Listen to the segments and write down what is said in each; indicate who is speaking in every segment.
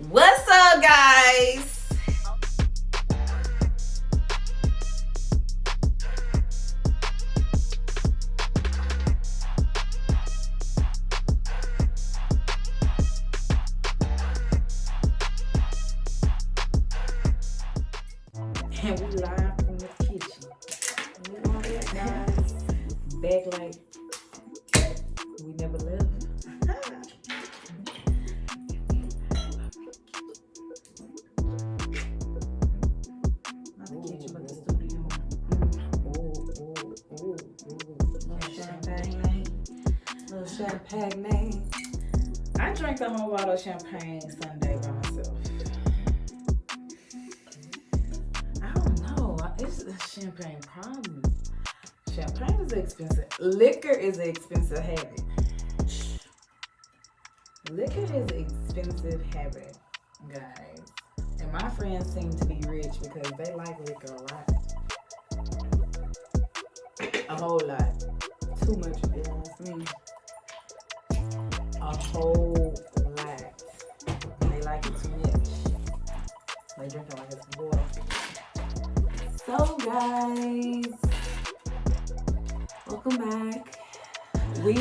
Speaker 1: What's up, guys? And we live from the kitchen. You know that, guys? Back like we never left. Not the kitchen, but the studio. Little champagne. I drank the whole bottle of champagne Sunday by myself. I don't know. It's a champagne problem. Champagne is expensive. Liquor is an expensive habit. Liquor is an expensive habit, guys. And my friends seem to be rich because they like liquor a lot. A whole lot. Too much, if you ask me. A whole lot. They like it too much. They drink it like it's water. So, guys, welcome back. We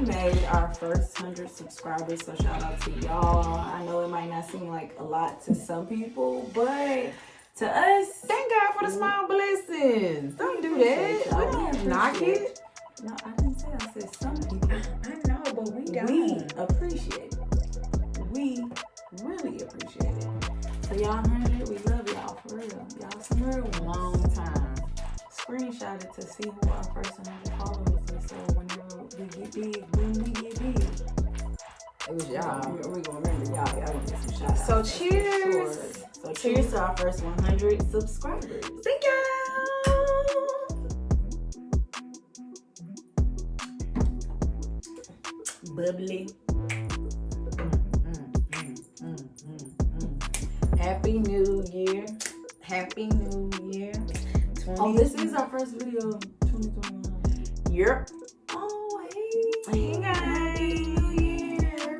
Speaker 1: made our first 100 subscribers, so shout out to y'all. I know it might not seem like a lot to some people, but to us, thank God for the small blessings. Don't do that. We don't knock it.
Speaker 2: No, I didn't say. I said some people.
Speaker 1: I know, but we don't.
Speaker 2: We appreciate it. We really appreciate it. So y'all 100, we love y'all for real. Y'all some real
Speaker 1: Long time.
Speaker 2: screenshot it to see who our first 100 followers is. So whenever we get big,
Speaker 1: It was y'all.
Speaker 2: we're gonna remember y'all. Y'all gonna get some shout outs.
Speaker 1: So
Speaker 2: That's for
Speaker 1: cheers.
Speaker 2: sure. So cheers to our first 100 subscribers.
Speaker 1: Thank you. Bubbly. Happy New Year. Happy New Year.
Speaker 2: Oh, this is our first video of 2021.
Speaker 1: Yep.
Speaker 2: Oh,
Speaker 1: Hey
Speaker 2: hey.
Speaker 1: guys.
Speaker 2: Happy New Year.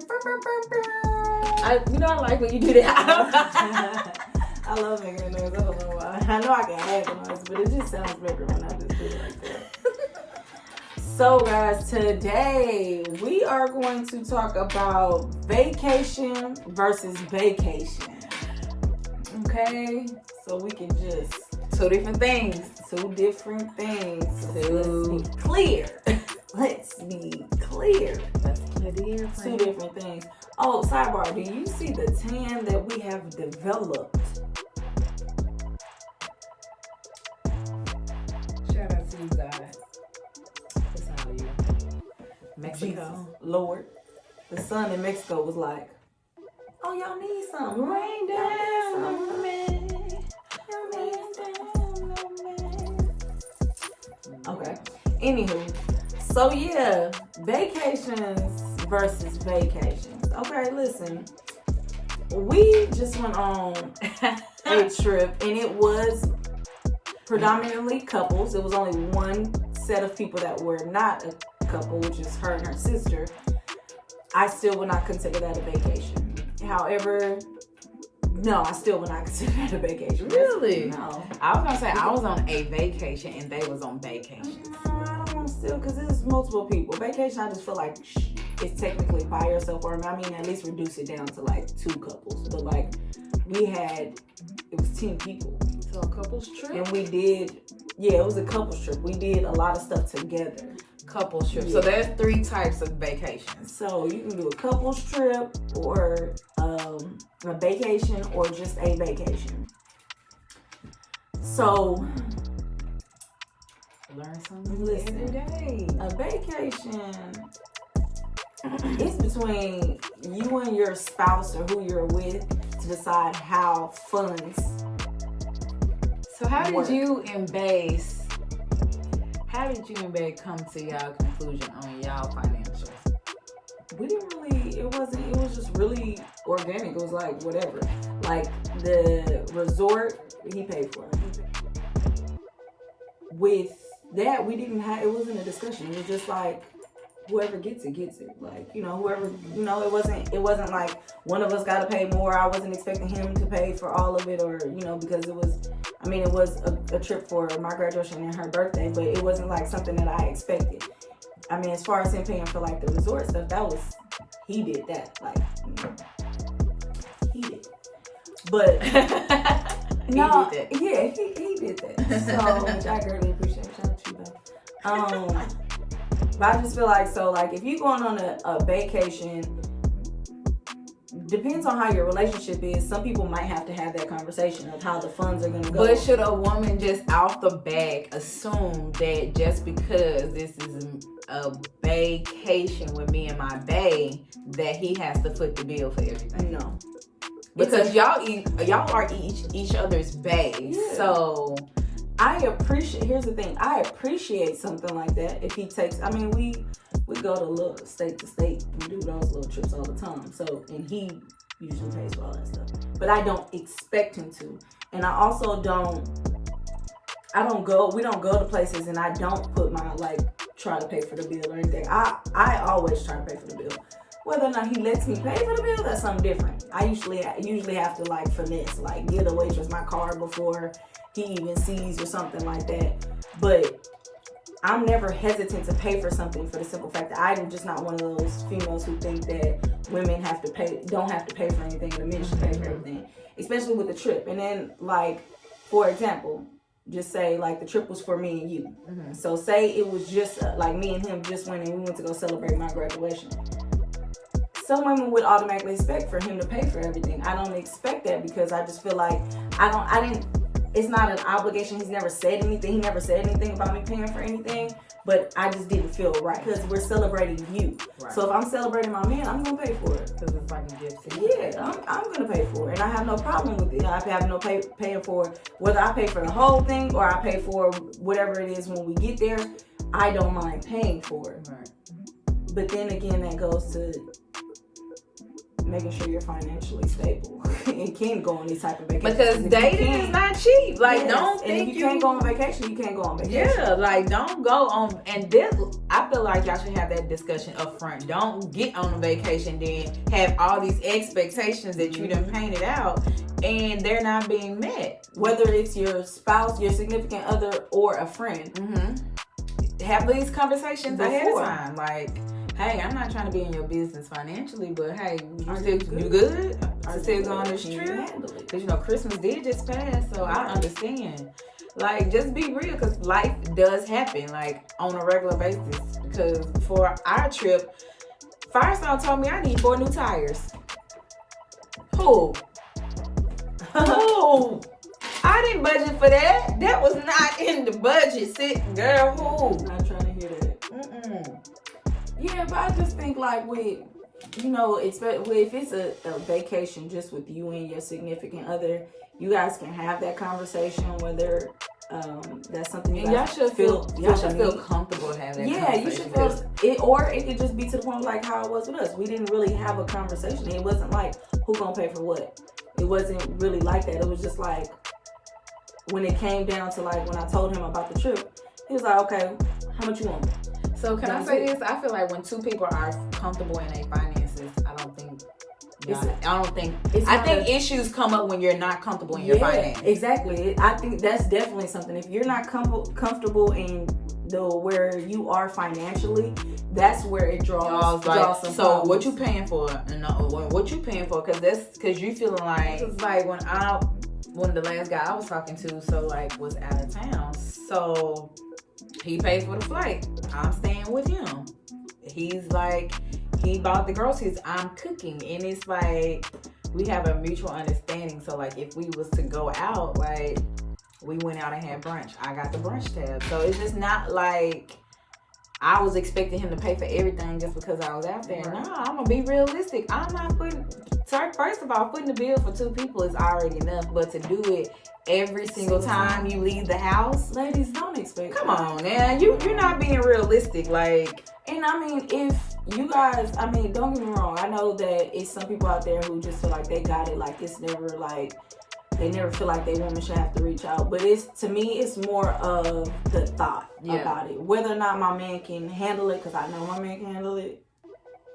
Speaker 1: I like when you do that.
Speaker 2: I love making a noise. I don't know why. I know I can add the noise, but it just sounds better when I just do it like that. So, guys, today we are going to talk about vacation versus vacation. Okay? So we can just...
Speaker 1: Two different things.
Speaker 2: Two different things.
Speaker 1: Two.
Speaker 2: Let's be clear. Let's be clear.
Speaker 1: Let's clear the air.
Speaker 2: Two different things. Oh, sidebar. Do you see the tan that we have developed?
Speaker 1: Shout out to you guys. It's all you. Mexico.
Speaker 2: Jesus, Lord. The sun in Mexico was like, oh, y'all need something.
Speaker 1: Rain down on me.
Speaker 2: Okay. Anywho, so yeah, vacations versus vacations. Okay, listen. We just went on a trip and it was predominantly couples. It was only one set of people that were not a couple, which is her and her sister. I still would not consider that a vacation. However, no, I still would not consider that a vacation.
Speaker 1: Really?
Speaker 2: No.
Speaker 1: I was gonna say I was on a vacation and they was on vacation.
Speaker 2: No, I don't want to still, because it's multiple people. Vacation, I just feel like it's technically by yourself, or I mean, at least reduce it down to like 2 couples. But like, it was 10 people.
Speaker 1: So a couples trip?
Speaker 2: And we did, it was a couples trip. We did a lot of stuff together.
Speaker 1: Couples trip.
Speaker 2: Yeah.
Speaker 1: So there's 3 types of vacations.
Speaker 2: So you can do a couples trip, or a vacation, or just a vacation. So,
Speaker 1: Learn something
Speaker 2: listen,
Speaker 1: every day.
Speaker 2: a vacation is between you and your spouse or who you're with to decide how funds.
Speaker 1: So how
Speaker 2: work.
Speaker 1: did you and Bae come to y'all conclusion on y'all financials?
Speaker 2: We didn't really, it was just really organic. It was like whatever. Like the resort, he paid for it. With that, we didn't have, it wasn't a discussion. It was just like,
Speaker 1: whoever gets it gets it. Like, whoever, it wasn't like one of us got to pay more. I wasn't expecting him to pay for all of it, or because it was a trip for my graduation and her birthday, but it wasn't like something that I expected. I mean, as far as him paying for like the resort stuff, he did that. Like, he did. But no, he did that. So, which I greatly appreciate. Shout out to you, babe. But I just feel like, so like if you're going on a vacation, depends on how your relationship is. Some people might have to have that conversation of how the funds are going to go.
Speaker 2: But should a woman just off the bat assume that just because this is a vacation with me and my bae, that he has to foot the bill for everything?
Speaker 1: No.
Speaker 2: Because y'all are each other's bae. Yeah. So
Speaker 1: here's the thing, I appreciate something like that if he takes, we go to state to state, we do those little trips all the time, so, and he usually pays for all that stuff, but I don't expect him to, and I also we don't go to places and I don't put my, try to pay for the bill or anything. I always try to pay for the bill. Whether or not he lets me pay for the bill, that's something different. I usually have to finesse, give the waitress my card before he even sees or something like that. But I'm never hesitant to pay for something for the simple fact that I'm just not one of those females who think that women don't have to pay for anything, and the men should pay for everything, especially with the trip. And then, for example, just say the trip was for me and you. Mm-hmm. So say it was just me and him just went and we went to go celebrate my graduation. Some women would automatically expect for him to pay for everything. I don't expect that because I just feel like it's not an obligation. He's never said anything. He never said anything about me paying for anything, but I just didn't feel right because we're celebrating you. Right. So if I'm celebrating my man, I'm going to pay for it.
Speaker 2: Because it's like a gift to
Speaker 1: you. Yeah, I'm going to pay for it. And I have no problem with it. I have no paying for it. Whether I pay for the whole thing or I pay for whatever it is when we get there, I don't mind paying for it. Right. But then again, that goes to making sure you're financially stable and can go on these type of vacations.
Speaker 2: Because dating is not cheap. Don't think
Speaker 1: and if you can't go on vacation, you can't go on vacation.
Speaker 2: Yeah, don't go on. And this, I feel like y'all should have that discussion up front. Don't get on a vacation then have all these expectations that you done painted out and they're not being met.
Speaker 1: Whether it's your spouse, your significant other, or a friend.
Speaker 2: Mm-hmm. Have these conversations ahead of time. Hey, I'm not trying to be in your business financially, but hey, you good? Are you still going this trip? Because Christmas did just pass, so I understand. Just be real, because life does happen, on a regular basis. Because for our trip, Firestone told me I need 4 new tires. Who? I didn't budget for that. That was not in the budget. Girl, who?
Speaker 1: I'm not trying to hear that. Mm-mm. Yeah, but I just think if it's a vacation just with you and your significant other, you guys can have that conversation whether that's something you guys
Speaker 2: y'all should feel comfortable having that conversation.
Speaker 1: Yeah, you should feel it, or it could just be to the point how it was with us. We didn't really have a conversation. It wasn't who gonna pay for what. It wasn't really like that. It was just when it came down to when I told him about the trip, he was like, okay, how much you want?
Speaker 2: So can I say this? I feel like when 2 people are comfortable in their finances, I think issues come up when you're not comfortable in your finances.
Speaker 1: Exactly. I think that's definitely something. If you're not comfortable in where you are financially, that's where it draws some
Speaker 2: so problems. What you paying for? What you paying for? Because you feeling like it's when the last guy I was talking to was out of town, so he paid for the flight. I'm staying with him. He's he bought the groceries. I'm cooking. And it's we have a mutual understanding. So if we was to go out, we went out and had brunch. I got the brunch tab. So it's just not I was expecting him to pay for everything just because I was out there. Right. No, I'm going to be realistic. I'm not first of all, putting the bill for 2 people is already enough. But to do it every single time you leave the house,
Speaker 1: ladies, don't expect.
Speaker 2: Come on, man, you're not being realistic.
Speaker 1: And if you guys, don't get me wrong. I know that it's some people out there who just feel like they got it. It's never they never feel like they woman should have to reach out. But to me, it's more of the thought about it. Whether or not my man can handle it, because I know my man can handle it.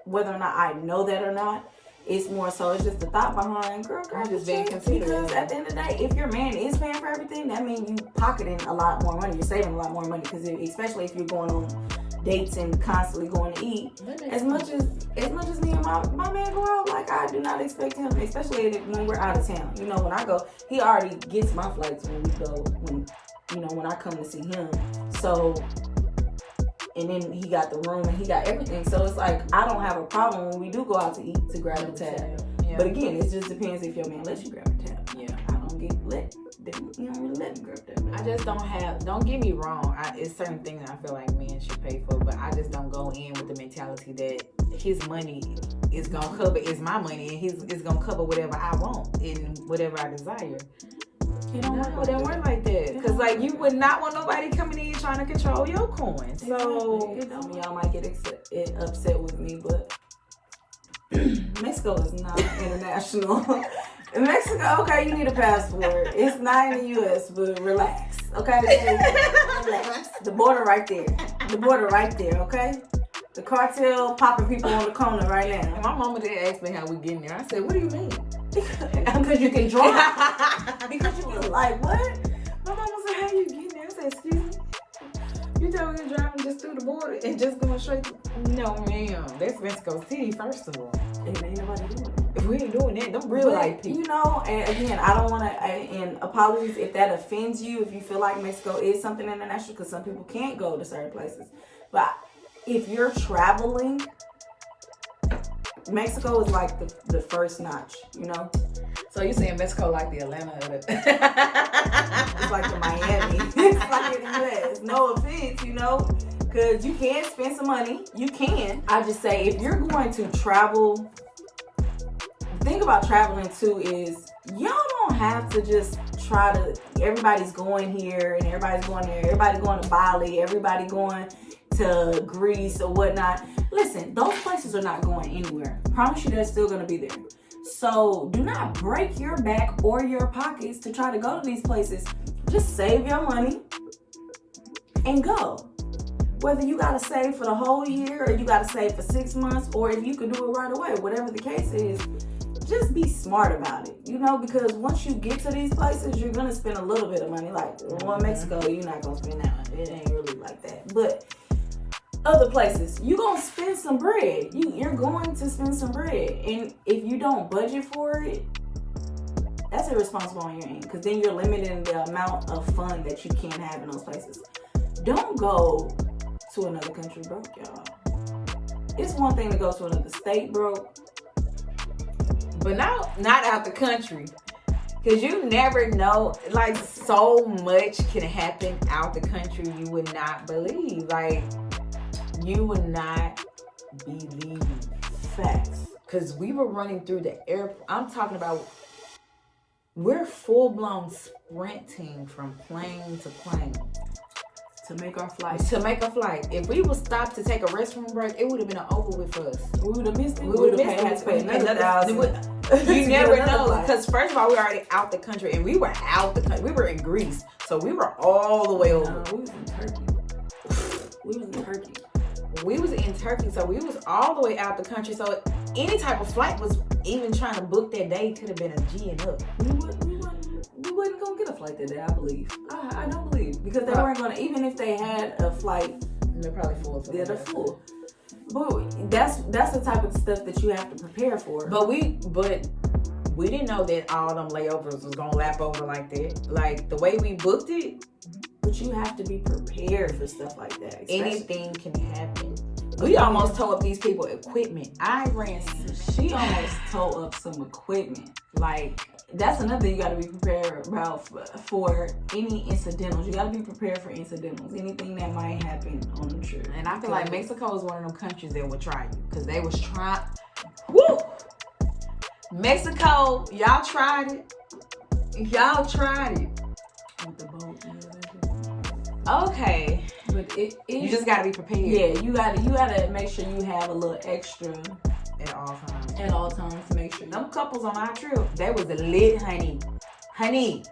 Speaker 1: Whether or not I know that or not, it's more so, it's just the thought behind, girl,
Speaker 2: just being considerate.
Speaker 1: Because at the end of the day, if your man is paying for everything, that means you pocketing a lot more money. You're saving a lot more money, because especially if you're going on dates and constantly going to eat. As much as me and my man go out, like, I do not expect him, especially when we're out of town. You know, when I go, he already gets my flights when we go, when I come to see him. So, and then he got the room and he got everything. So it's like, I don't have a problem when we do go out to eat to grab a tab. Yeah. But again, it just depends if your man lets you grab a tab. Yeah. I don't get let. You don't really let me grab that.
Speaker 2: I just don't get me wrong. It's certain things I feel like men should pay for, but I just don't go in with the mentality that his money is going to cover, is my money, and it's going to cover whatever I want and whatever I desire. It don't work like that. Because, like, you would not want nobody coming in trying to control your coins. So,
Speaker 1: y'all might get upset with me, but Mexico is not international. In Mexico, okay, you need a passport. It's not in the U.S., but relax, okay? Relax. The border right there, okay? The cartel popping people on the corner right now.
Speaker 2: And my mama did ask me how we getting there. I said, what do you mean?
Speaker 1: Because you can drive. Because you can, like, what?
Speaker 2: My mama said, how you getting there? I said, excuse me? You tell me you're driving just through the border and just going straight to... No, ma'am. That's Mexico City, first of all.
Speaker 1: Ain't nobody doing that.
Speaker 2: If we ain't doing that, them real life people.
Speaker 1: You know, and again, I don't want to, and apologies if that offends you, if you feel like Mexico is something international, because some people can't go to certain places. But if you're traveling, Mexico is like the first notch, you know?
Speaker 2: So you're saying Mexico like the Atlanta of the...
Speaker 1: It's like the Miami. It's like in the U.S. No offense, you know? Because you can spend some money. You can. I just say, if you're going to travel... The thing about traveling too is y'all don't have to just try to, everybody's going here and everybody's going there, everybody going to Bali, everybody going to Greece or whatnot. Listen, those places are not going anywhere. Promise you they're still going to be there. So do not break your back or your pockets to try to go to these places. Just save your money and go. Whether you got to save for the whole year or you got to save for 6 months, or if you could do it right away, whatever the case is, just be smart about it, you know, because once you get to these places, you're going to spend a little bit of money. Like, in Mexico, you're not going to spend that much. It ain't really like that. But other places, you're going to spend some bread. You're going to spend some bread. And if you don't budget for it, that's irresponsible on your end, because then you're limiting the amount of fun that you can have in those places. Don't go to another country broke, y'all. It's one thing to go to another state broke,
Speaker 2: but not out the country. Because you never know, like, so much can happen out the country you would not believe. Like, you would not believe.
Speaker 1: Facts.
Speaker 2: Because we were running through the airport. I'm talking about, we're full-blown sprinting from plane to plane.
Speaker 1: To make our flight.
Speaker 2: If we would stop to take a restroom break, it would have been an over with for us.
Speaker 1: We would have missed it.
Speaker 2: We would have had to pay another $1,000. You never know. Because first of all, we were already out the country. And we were out the country. We were in Greece. So we were all the way over.
Speaker 1: No, we was in Turkey.
Speaker 2: We was in Turkey. So we was all the way out the country. So any type of flight was even trying to book that day could have been a G and up.
Speaker 1: We wasn't gonna get a flight that day, I believe. I don't believe, because they weren't gonna. Even if they had a flight,
Speaker 2: they're probably full.
Speaker 1: Yeah, they're full. But that's the type of stuff that you have to prepare for.
Speaker 2: But we didn't know that all them layovers was gonna lap over like that. Like the way we booked it.
Speaker 1: But you have to be prepared for stuff like that.
Speaker 2: Anything can happen. We almost tore up these people equipment.
Speaker 1: She almost tore up some equipment. Like, that's another thing you got to be prepared about for any incidentals. You got to be prepared for incidentals. Anything that might happen on the trip.
Speaker 2: And I feel like Mexico is one of them countries that would try you. Because they was trying. Woo! Mexico, y'all tried it.
Speaker 1: With the boat.
Speaker 2: Okay.
Speaker 1: But
Speaker 2: you just gotta be prepared.
Speaker 1: Yeah, you gotta make sure you have a little extra
Speaker 2: at all times.
Speaker 1: At all times to make sure.
Speaker 2: Them couples on our trip, they was lit, honey. honey,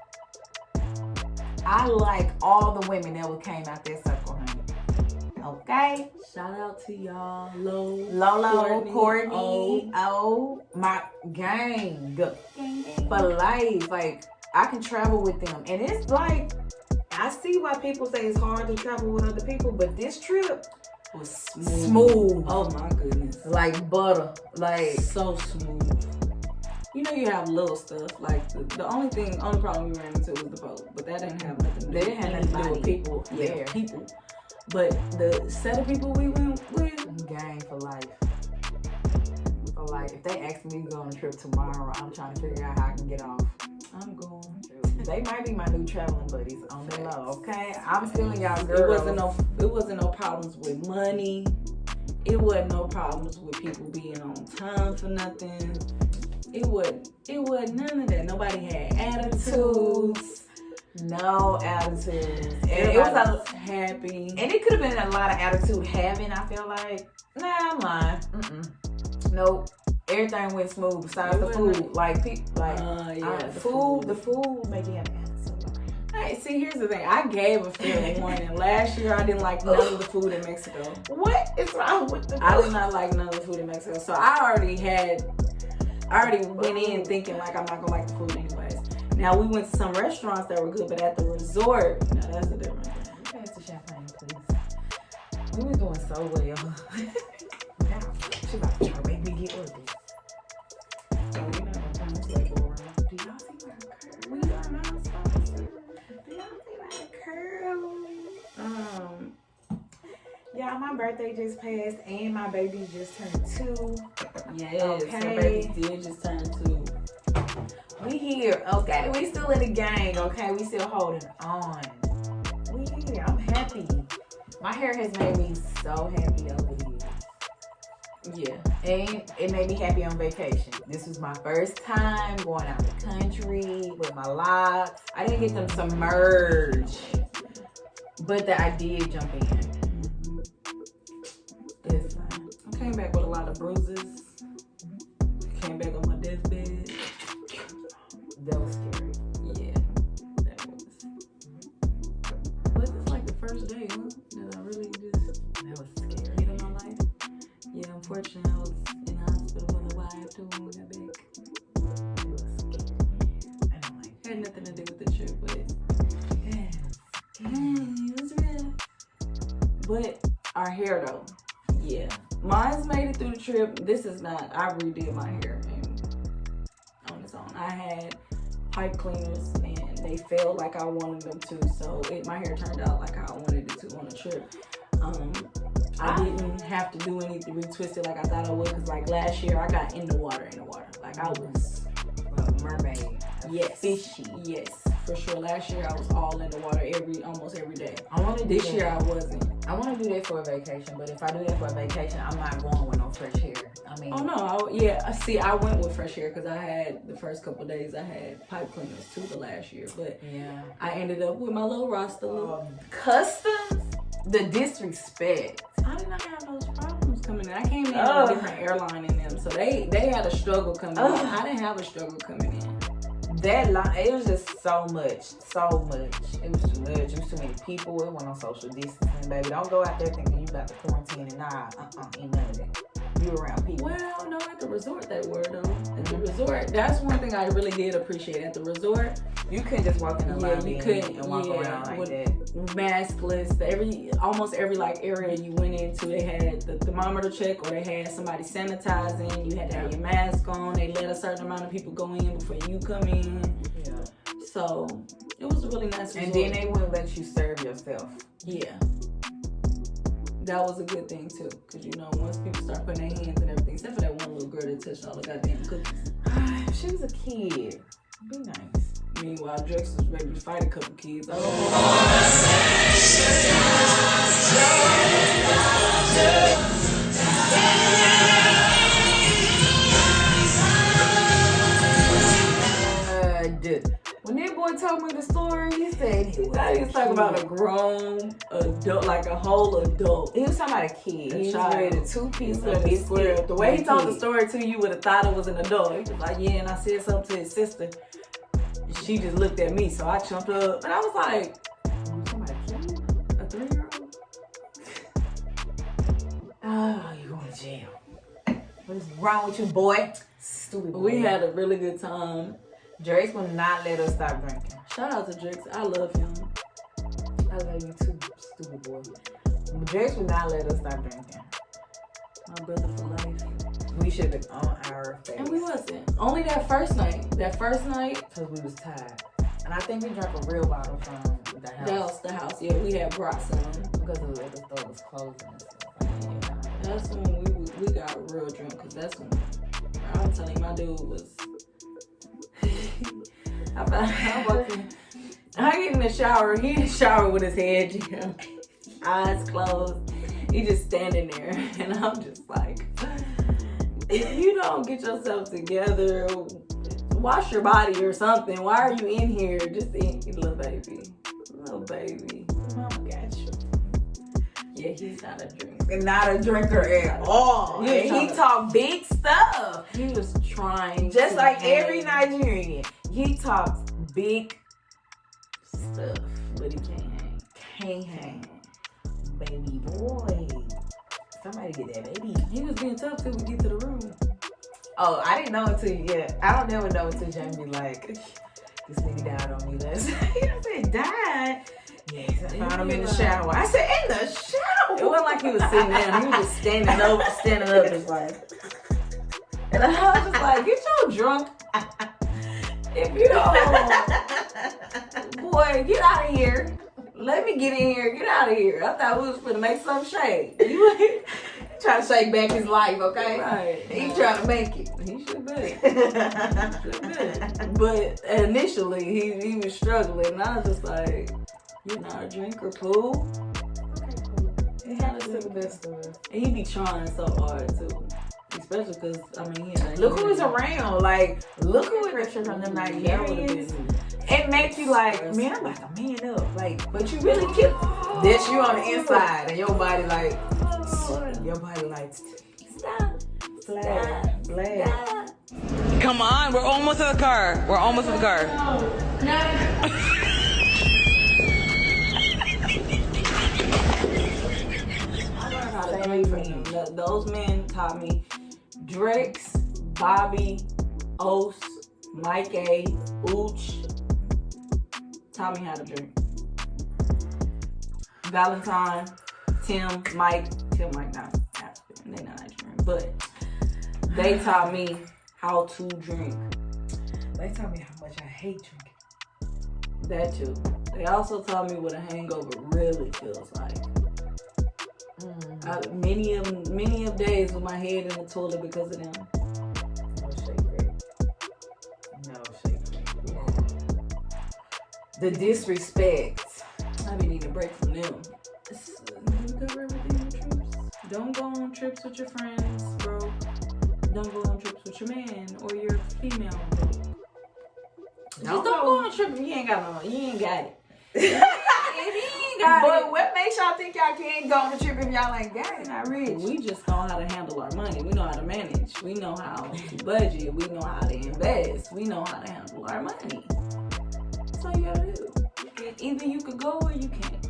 Speaker 2: I like all the women that came out that circle, honey. Okay?
Speaker 1: Shout out to y'all,
Speaker 2: Lolo, Courtney, my gang. For life. Like, I can travel with them. And it's like, I see why people say it's hard to travel with other people, but this trip
Speaker 1: was
Speaker 2: smooth.
Speaker 1: Oh my goodness.
Speaker 2: Like butter. Like,
Speaker 1: so smooth. You know, you have little stuff. Like, the only problem we ran into was the boat. But that didn't have nothing to do with
Speaker 2: they didn't have nothing to do with people.
Speaker 1: Yeah, people. But the set of people we went with,
Speaker 2: gang for life. For life. If they ask me to go on a trip tomorrow, I'm trying to figure out how I can get off.
Speaker 1: I'm going.
Speaker 2: They might be my new traveling buddies on the low, okay? I'm feeling y'all girls.
Speaker 1: It wasn't no problems with money. It wasn't no problems with people being on time for nothing. It wasn't none of that. Nobody had attitudes.
Speaker 2: No attitudes.
Speaker 1: Everybody was happy.
Speaker 2: And it could have been a lot of attitude having, I feel like. Nah, I'm lying. Nope. Everything went smooth besides the food. The food made me have attitude.
Speaker 1: Hey, see, here's the thing. I gave a fair warning. Last year, I didn't like none of the food in Mexico.
Speaker 2: What is wrong with the food?
Speaker 1: I did not like none of the food in Mexico. So I already went in thinking like I'm not gonna like the food anyways. Now we went to some restaurants that were good, but at the resort, now that's a different thing.
Speaker 2: Pass the champagne, please. We were doing so well. Now she about to try to make me get ugly.
Speaker 1: So we're not gonna turn this label around.
Speaker 2: Do y'all see my curl? We are not sponsored. Do y'all see my curl? Y'all, my birthday just passed and my baby just turned 2.
Speaker 1: Yes, okay. Her baby did just turn 2.
Speaker 2: We here, okay? We still in the gang, okay? We still holding on. We here. I'm happy. My hair has made me so happy over the years.
Speaker 1: Yeah.
Speaker 2: And it made me happy on vacation. This was my first time going out the country with my locks. I didn't get them submerged, but I did jump in.
Speaker 1: It's fine. I came back with a lot of bruises. Came back on my deathbed.
Speaker 2: That was scary.
Speaker 1: Yeah, that was. But it's like the first day, huh? That I really just.
Speaker 2: That was scary.
Speaker 1: Get in my life. Yeah, unfortunately, I was in the hospital for a while too when we got back.
Speaker 2: It was scary. I don't like it.
Speaker 1: Had nothing to do with the trip, but it was real. But our hair though, yeah, mine's made it through the trip. This is not. I redid my hair on its own. I had pipe cleaners and they failed like I wanted them to, so my hair turned out like I wanted it to on the trip. I didn't have to do anything retwist it like I thought I would, because like last year I got in the water. Like I was
Speaker 2: a mermaid.
Speaker 1: Yes.
Speaker 2: Fishy.
Speaker 1: Yes, for sure. Last year I was all in the water almost every day.
Speaker 2: This
Speaker 1: year I wasn't.
Speaker 2: I want to do that for a vacation, but if I do that for a vacation, I'm not going with no fresh hair. I mean,
Speaker 1: oh no, see, I went with fresh hair because I had the first couple of days I had pipe cleaners too the last year, but
Speaker 2: yeah,
Speaker 1: I ended up with my little Rasta look.
Speaker 2: Customs, the disrespect.
Speaker 1: I did not have those problems coming in. I came in on a different airline in them, so they had a struggle coming in. I didn't have a struggle coming in.
Speaker 2: That line, it was just so much. It was too much. It was too many people. It wasn't on social distancing, baby. Don't go out there thinking you about to quarantine and ain't none of that. You around people.
Speaker 1: Well, no, at the resort they were though. At the resort, that's one thing I really did appreciate. At the resort,
Speaker 2: you couldn't just walk in the lobby and walk around like that.
Speaker 1: Maskless. Almost every like area you went into, they had the thermometer check or they had somebody sanitizing. You had to have your mask on. They let a certain amount of people go in before you come in.
Speaker 2: Yeah.
Speaker 1: So it was a really nice resort.
Speaker 2: And then they wouldn't let you serve yourself.
Speaker 1: Yeah. That was a good thing too, because you know once people start putting their hands and everything, except for that one little girl that touched all the goddamn cookies.
Speaker 2: She was a kid. Be nice.
Speaker 1: Meanwhile, Drex was ready to fight a couple kids.
Speaker 2: When that boy told me the story, he said
Speaker 1: he was talking about a grown adult, like a whole adult.
Speaker 2: He was talking about a kid. He was ready to 2 pieces of
Speaker 1: biscuit. The way he told the story to you would have thought it was an adult. He was like, yeah, and I said something to his sister.
Speaker 2: she just looked at me, so I jumped up and I was like, somebody killed you? A 3-year-old?
Speaker 3: Oh, you going to jail. What is wrong with you, boy? Stupid boy.
Speaker 2: We had a really good time.
Speaker 3: Drake's will not let us stop drinking.
Speaker 2: Shout out to Drix. I love him.
Speaker 3: I love you too, stupid boy. Drake's will not let us stop drinking.
Speaker 2: My brother for life.
Speaker 3: We should have been on our face.
Speaker 2: And we wasn't. Only that first night. That first night.
Speaker 3: Because we was tired. And I think we drank a real bottle from the house.
Speaker 2: That was the house. Yeah, we had brought some.
Speaker 3: Because the liquor store was closing and stuff.
Speaker 2: That's when we got real drunk. Because that's when I'm telling you, my dude was. I get in the shower. He in the shower with his head jammed, eyes closed. He just standing there, and I'm just like, if you don't get yourself together, wash your body or something. Why are you in here? Just eat, little baby. Mama got you. Yeah, he's not a drinker.
Speaker 3: Not a drinker at all. He talk big stuff.
Speaker 2: He was trying.
Speaker 3: Just like every Nigerian. He talks big stuff,
Speaker 2: but he can't hang.
Speaker 3: Can't hang. Baby boy. Somebody get that baby.
Speaker 2: He was being tough till we get to the room.
Speaker 3: Oh, I didn't know until I don't never know until Jamie be like, this nigga died on me last night. I said, died? Yes, I found him in the shower. I said, in the shower?
Speaker 2: It wasn't like he was sitting down. He was just standing up, just like. And I was just like, get your drunk. If you don't, boy, get out of here. Let me get in here. Get out of here. I thought we was finna make some shake. You
Speaker 3: trying to shake back his life, okay?
Speaker 2: Right.
Speaker 3: He trying to make it.
Speaker 2: He should be. But initially, he was struggling. And I was just like, you're not a drinker, Pooh.
Speaker 3: Okay, cool. It happens to the best of us.
Speaker 2: And he be trying so hard, too. Especially because,
Speaker 3: look who is around. Like, look who is from the Nigerians. It makes you like, man, I'm about to man up. Like, but you really keep that's you on the inside, and your body like, stop, flag.
Speaker 4: Come on, we're almost at the car.
Speaker 2: Those men taught me. Drex, Bobby, Ose, Mike A, Ooch taught me how to drink. Valentine, Tim, Mike not African, they not Nigerian, but they taught me how to drink.
Speaker 3: They taught me how much I hate drinking.
Speaker 2: That too. They also taught me what a hangover really feels like. Many of days with my head in the toilet because of them.
Speaker 3: No shake. The disrespect.
Speaker 2: I be needing a break from them. You cover everything with trips. Don't go on trips with your friends, bro. Don't go on trips with your man or your female, bro. Just don't go on a trip if you ain't got it.
Speaker 3: But what makes y'all think y'all can't go on a trip if y'all ain't got it? Not rich.
Speaker 2: We just know how to handle our money. We know how to manage. We know how to budget. We know how to invest. We know how to handle our money. That's all you gotta do. Either you could go or you can't.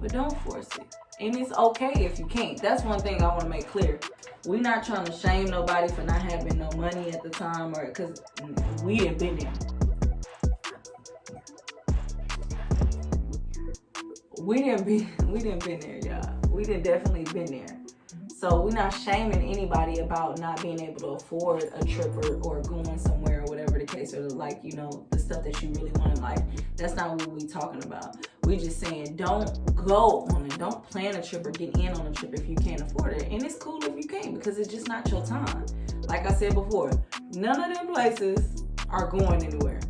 Speaker 2: But don't force it. And it's okay if you can't. That's one thing I want to make clear. We're not trying to shame nobody for not having no money at the time, or because we didn't been there. We didn't been there, y'all. We didn't definitely been there. So we're not shaming anybody about not being able to afford a trip or going somewhere or whatever the case, or like, the stuff that you really want in life. That's not what we talking about. We just saying don't go on it. Don't plan a trip or get in on a trip if you can't afford it. And it's cool if you can't, because it's just not your time. Like I said before, none of them places are going anywhere.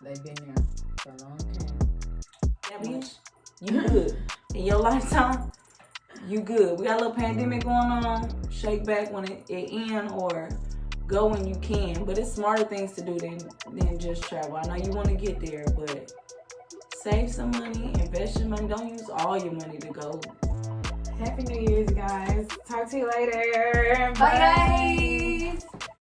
Speaker 3: They've been there for a long time.
Speaker 2: Bitch, you good. In your lifetime, you good. We got a little pandemic going on. Shake back when it ends, or go when you can. But it's smarter things to do than just travel. I know you want to get there, but save some money, invest your money. Don't use all your money to go.
Speaker 3: Happy New Year's, guys. Talk to you later.
Speaker 2: Bye.